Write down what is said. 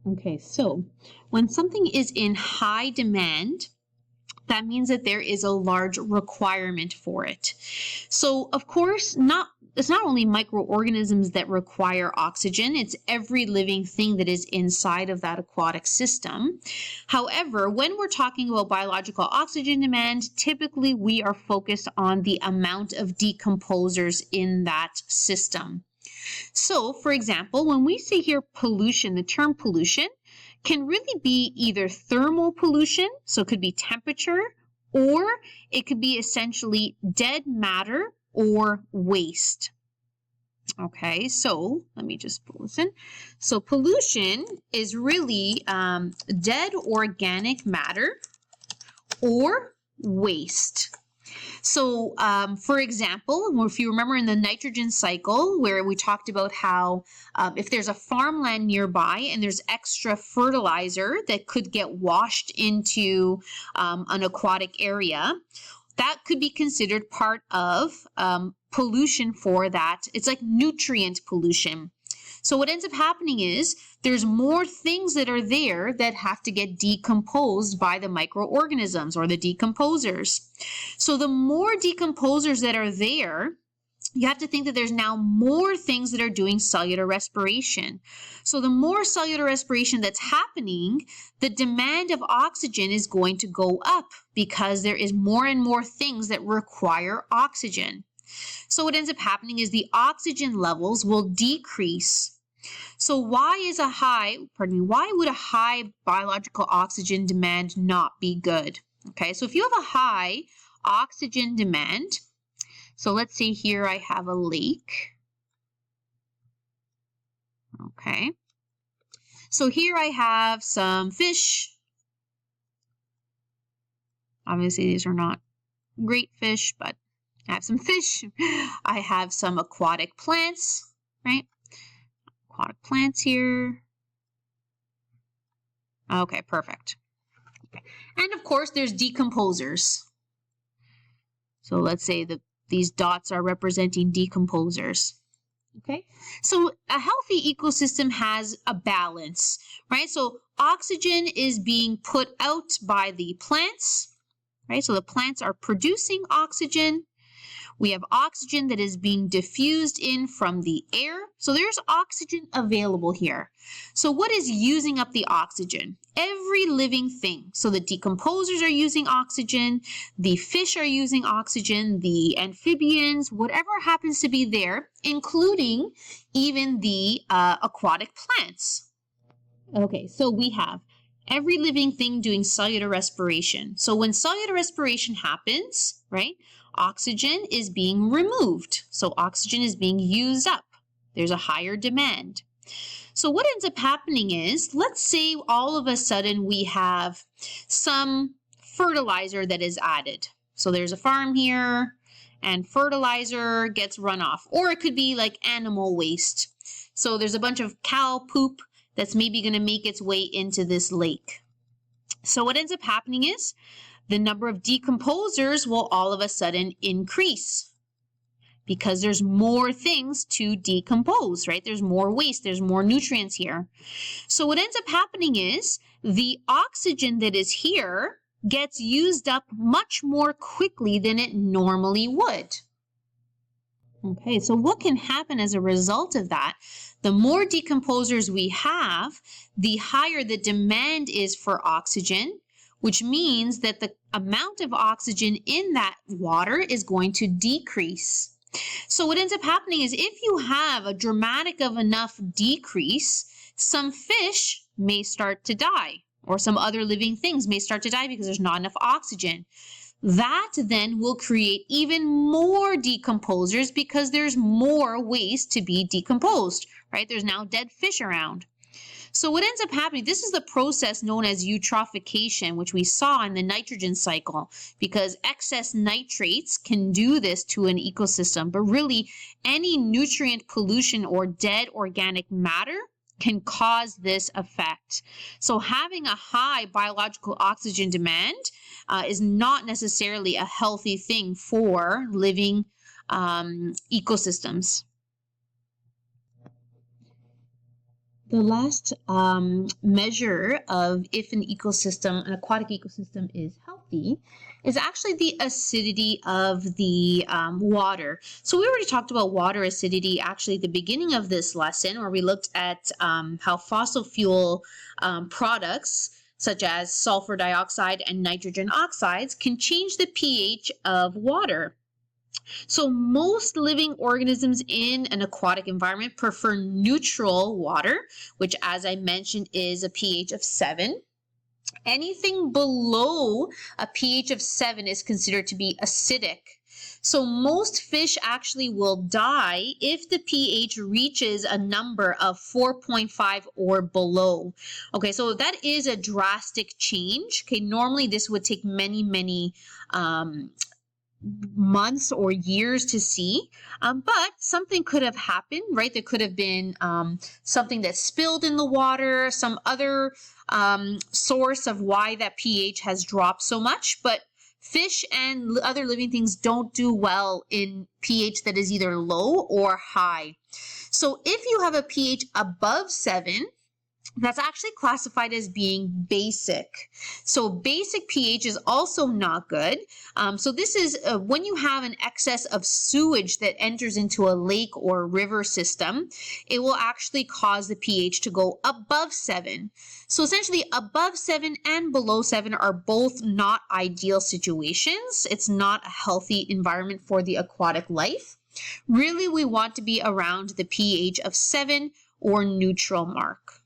Okay, so when something is in high demand, that means that there is a large requirement for it. So, of course, it's not only microorganisms that require oxygen, it's every living thing that is inside of that aquatic system. However, when we're talking about biological oxygen demand, typically we are focused on the amount of decomposers in that system. So, for example, when we say here pollution, the term pollution can really be either thermal pollution, so it could be temperature, or it could be essentially dead matter or waste. Okay, so let me just pull this in. So pollution is really dead organic matter or waste. So, for example, if you remember in the nitrogen cycle where we talked about how if there's a farmland nearby and there's extra fertilizer that could get washed into an aquatic area, that could be considered part of pollution for that. It's like nutrient pollution. So what ends up happening is there's more things that are there that have to get decomposed by the microorganisms or the decomposers. So the more decomposers that are there, you have to think that there's now more things that are doing cellular respiration. So the more cellular respiration that's happening, the demand of oxygen is going to go up because there is more and more things that require oxygen. So what ends up happening is the oxygen levels will decrease. So why would a high biological oxygen demand not be good? Okay, so if you have a high oxygen demand, so let's say here I have a lake. Okay, so here I have some fish. Obviously these are not great fish, but I have some fish. I have some aquatic plants, right? Aquatic plants here. Okay, perfect. Okay. And of course, there's decomposers. So let's say that these dots are representing decomposers. Okay, so a healthy ecosystem has a balance, right? So oxygen is being put out by the plants, right? So the plants are producing oxygen. We have oxygen that is being diffused in from the air. So there's oxygen available here. So what is using up the oxygen? Every living thing. So the decomposers are using oxygen, the fish are using oxygen, the amphibians, whatever happens to be there, including even the aquatic plants. Okay, so we have every living thing doing cellular respiration. So when cellular respiration happens, right, oxygen is being removed. So oxygen is being used up. There's a higher demand. So what ends up happening is, let's say all of a sudden we have some fertilizer that is added. So there's a farm here and fertilizer gets run off, or it could be like animal waste. So there's a bunch of cow poop that's maybe going to make its way into this lake. So what ends up happening is the number of decomposers will all of a sudden increase because there's more things to decompose, right? There's more waste, there's more nutrients here. So what ends up happening is the oxygen that is here gets used up much more quickly than it normally would. Okay, so what can happen as a result of that? The more decomposers we have, the higher the demand is for oxygen, which means that the amount of oxygen in that water is going to decrease. So what ends up happening is if you have a dramatic of enough decrease, some fish may start to die, or some other living things may start to die because there's not enough oxygen. That then will create even more decomposers because there's more waste to be decomposed, right? There's now dead fish around. So what ends up happening, this is the process known as eutrophication, which we saw in the nitrogen cycle, because excess nitrates can do this to an ecosystem, but really any nutrient pollution or dead organic matter can cause this effect. So having a high biological oxygen demand is not necessarily a healthy thing for living ecosystems. The last measure of if an ecosystem, an aquatic ecosystem, is healthy is actually the acidity of the water. So we already talked about water acidity actually at the beginning of this lesson, where we looked at how fossil fuel products such as sulfur dioxide and nitrogen oxides can change the pH of water. So most living organisms in an aquatic environment prefer neutral water, which, as I mentioned, is a pH of 7. Anything below a pH of 7 is considered to be acidic. So most fish actually will die if the pH reaches a number of 4.5 or below. Okay, so that is a drastic change. Okay, normally this would take many months or years to see, but something could have happened, right? There could have been something that spilled in the water, some other source of why that pH has dropped so much, but fish and other living things don't do well in pH that is either low or high. So if you have a pH above 7, that's actually classified as being basic. So basic pH is also not good. So this is when you have an excess of sewage that enters into a lake or river system, it will actually cause the pH to go above 7. So essentially above 7 and below 7 are both not ideal situations. It's not a healthy environment for the aquatic life. Really, we want to be around the pH of 7 or neutral mark.